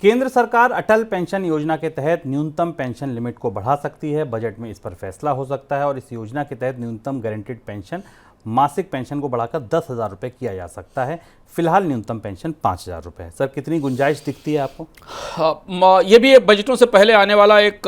केंद्र सरकार अटल पेंशन योजना के तहत न्यूनतम पेंशन लिमिट को बढ़ा सकती है। बजट में इस पर फैसला हो सकता है और इस योजना के तहत न्यूनतम गारंटीड पेंशन मासिक पेंशन को बढ़ाकर 10,000 रुपये किया जा सकता है। फिलहाल न्यूनतम पेंशन 5,000 रुपये है। सर, कितनी गुंजाइश दिखती है आपको? ये भी बजटों से पहले आने वाला एक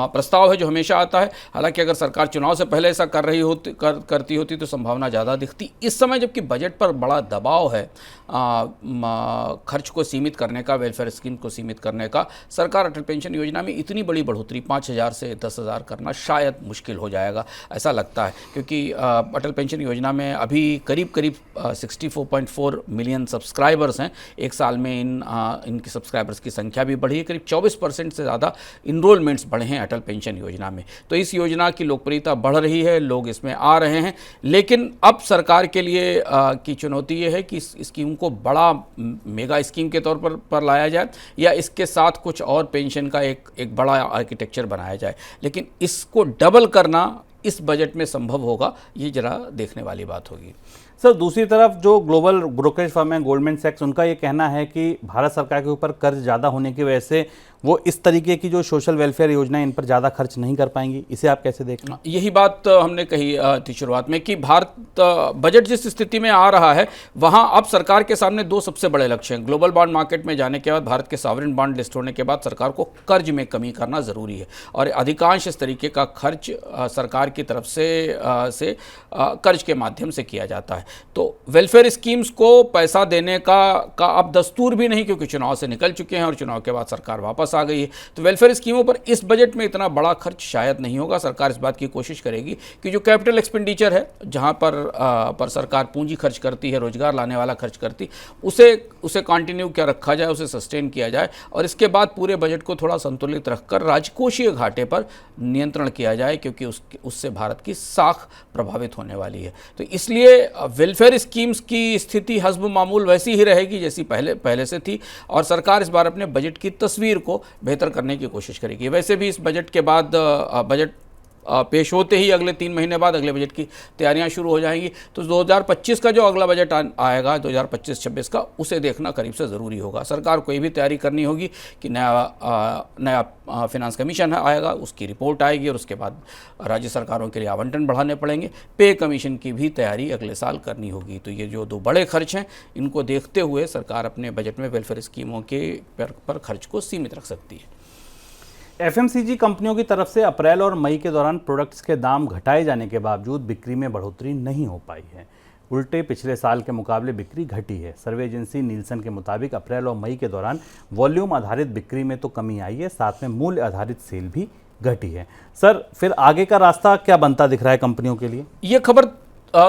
प्रस्ताव है जो हमेशा आता है। हालांकि अगर सरकार चुनाव से पहले ऐसा करती होती तो संभावना ज़्यादा दिखती। इस समय जबकि बजट पर बड़ा दबाव है खर्च को सीमित करने का, वेलफेयर स्कीम को सीमित करने का, सरकार अटल पेंशन योजना में इतनी बड़ी बढ़ोतरी 5,000 से 10,000 करना शायद मुश्किल हो जाएगा, ऐसा लगता है। क्योंकि अटल पेंशन योजना में अभी करीब 64.4 मिलियन सब्सक्राइबर्स हैं। एक साल में इनकी सब्सक्राइबर्स की संख्या भी बढ़ी है। करीब 24% से ज़्यादा इनरोलमेंट्स बढ़े हैं अटल पेंशन योजना में। तो इस योजना की लोकप्रियता बढ़ रही है, लोग इसमें आ रहे हैं। लेकिन अब सरकार के लिए की चुनौती ये है कि इस स्कीम को बड़ा मेगा स्कीम के तौर पर लाया जाए या इसके साथ कुछ और पेंशन का एक बड़ा आर्किटेक्चर बनाया जाए। लेकिन इसको डबल करना इस बजट में संभव होगा, ये जरा देखने वाली बात होगी। सर, दूसरी तरफ जो ग्लोबल ब्रोकरेज फर्म है गोल्डमैन सैक्स, उनका ये कहना है कि भारत सरकार के ऊपर कर्ज ज़्यादा होने की वजह से वो इस तरीके की जो सोशल वेलफेयर योजना है इन पर ज़्यादा खर्च नहीं कर पाएंगी। इसे आप कैसे देख रहे हैं? यही बात हमने कही थी शुरुआत में कि भारत बजट जिस स्थिति में आ रहा है वहाँ अब सरकार के सामने दो सबसे बड़े लक्ष्य हैं। ग्लोबल बॉन्ड मार्केट में जाने के बाद, भारत के सॉवरेन बॉन्ड लिस्ट होने के बाद सरकार को कर्ज में कमी करना ज़रूरी है और अधिकांश इस तरीके का खर्च सरकार की तरफ से कर्ज के माध्यम से किया जाता है। तो वेलफेयर स्कीम्स को पैसा देने का अब दस्तूर भी नहीं, क्योंकि चुनाव से निकल चुके हैं और चुनाव के बाद सरकार वापस आ गई है। तो वेलफेयर स्कीमों पर इस बजट में इतना बड़ा खर्च शायद नहीं होगा। सरकार इस बात की कोशिश करेगी कि जो कैपिटल एक्सपेंडिचर है, जहां पर सरकार पूंजी खर्च करती है, रोजगार लाने वाला खर्च करती, उसे कंटिन्यू क्या रखा जाए, उसे सस्टेन किया जाए और इसके बाद पूरे बजट को थोड़ा संतुलित रखकर राजकोषीय घाटे पर नियंत्रण किया जाए, क्योंकि उससे भारत की साख प्रभावित होने वाली है। तो इसलिए वेलफेयर स्कीम्स की स्थिति हस्ब मामूल वैसी ही रहेगी जैसी पहले से थी और सरकार इस बार अपने बजट की तस्वीर को बेहतर करने की कोशिश करेगी। वैसे भी इस बजट के बाद बजट पेश होते ही अगले 3 महीने बाद अगले बजट की तैयारियां शुरू हो जाएंगी। तो 2025 का जो अगला बजट आएगा 2025-26 का, उसे देखना करीब से ज़रूरी होगा। सरकार को ये भी तैयारी करनी होगी कि नया फिनांस कमीशन आएगा, उसकी रिपोर्ट आएगी और उसके बाद राज्य सरकारों के लिए आवंटन बढ़ाने पड़ेंगे। पे कमीशन की भी तैयारी अगले साल करनी होगी। तो ये जो दो बड़े खर्च हैं, इनको देखते हुए सरकार अपने बजट में वेलफेयर स्कीमों के पर खर्च को सीमित रख सकती है। एफएमसीजी कंपनियों की तरफ से अप्रैल और मई के दौरान प्रोडक्ट्स के दाम घटाए जाने के बावजूद बिक्री में बढ़ोतरी नहीं हो पाई है। उल्टे पिछले साल के मुकाबले बिक्री घटी है। सर्वे एजेंसी नीलसन के मुताबिक अप्रैल और मई के दौरान वॉल्यूम आधारित बिक्री में तो कमी आई है, साथ में मूल्य आधारित सेल भी घटी है। सर, फिर आगे का रास्ता क्या बनता दिख रहा है कंपनियों के लिए? ये खबर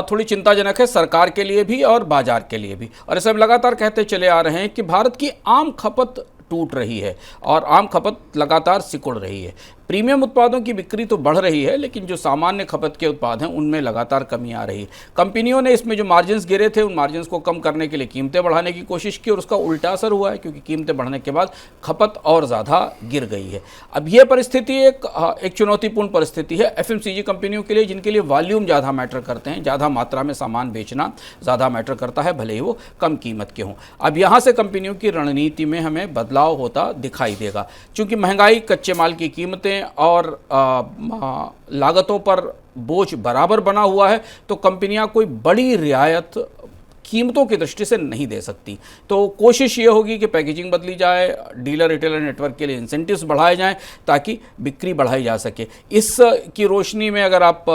थोड़ी चिंताजनक है, सरकार के लिए भी और बाजार के लिए भी। और ऐसे हम लगातार कहते चले आ रहे हैं कि भारत की आम खपत टूट रही है और आम खपत लगातार सिकुड़ रही है। प्रीमियम उत्पादों की बिक्री तो बढ़ रही है, लेकिन जो सामान्य खपत के उत्पाद हैं उनमें लगातार कमी आ रही है। कंपनियों ने इसमें जो मार्जिन्स गिरे थे, उन मार्जिन्स को कम करने के लिए कीमतें बढ़ाने की कोशिश की और उसका उल्टा असर हुआ है, क्योंकि कीमतें बढ़ने के बाद खपत और ज़्यादा गिर गई है। अब यह परिस्थिति एक चुनौतीपूर्ण परिस्थिति है एफएमसीजी कंपनियों के लिए, जिनके लिए वॉल्यूम ज़्यादा मैटर करते हैं। ज़्यादा मात्रा में सामान बेचना ज़्यादा मैटर करता है, भले ही वो कम कीमत के हों। अब यहाँ से कंपनियों की रणनीति में हमें बदलाव होता दिखाई देगा। चूँकि महंगाई, कच्चे माल की कीमतें और लागतों पर बोझ बराबर बना हुआ है, तो कंपनियां कोई बड़ी रियायत कीमतों की दृष्टि से नहीं दे सकती। तो कोशिश ये होगी कि पैकेजिंग बदली जाए, डीलर रिटेलर नेटवर्क के लिए इंसेंटिव्स बढ़ाए जाएं ताकि बिक्री बढ़ाई जा सके। इस की रोशनी में अगर आप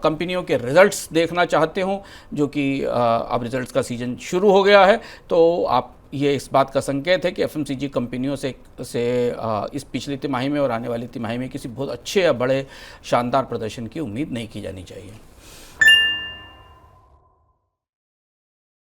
कंपनियों के रिजल्ट्स देखना चाहते हो, जो कि अब रिजल्ट्स का सीजन शुरू हो गया है, तो आप ये इस बात का संकेत है कि एफएमसीजी कंपनियों से इस पिछली तिमाही में और आने वाली तिमाही में किसी बहुत अच्छे या बड़े शानदार प्रदर्शन की उम्मीद नहीं की जानी चाहिए।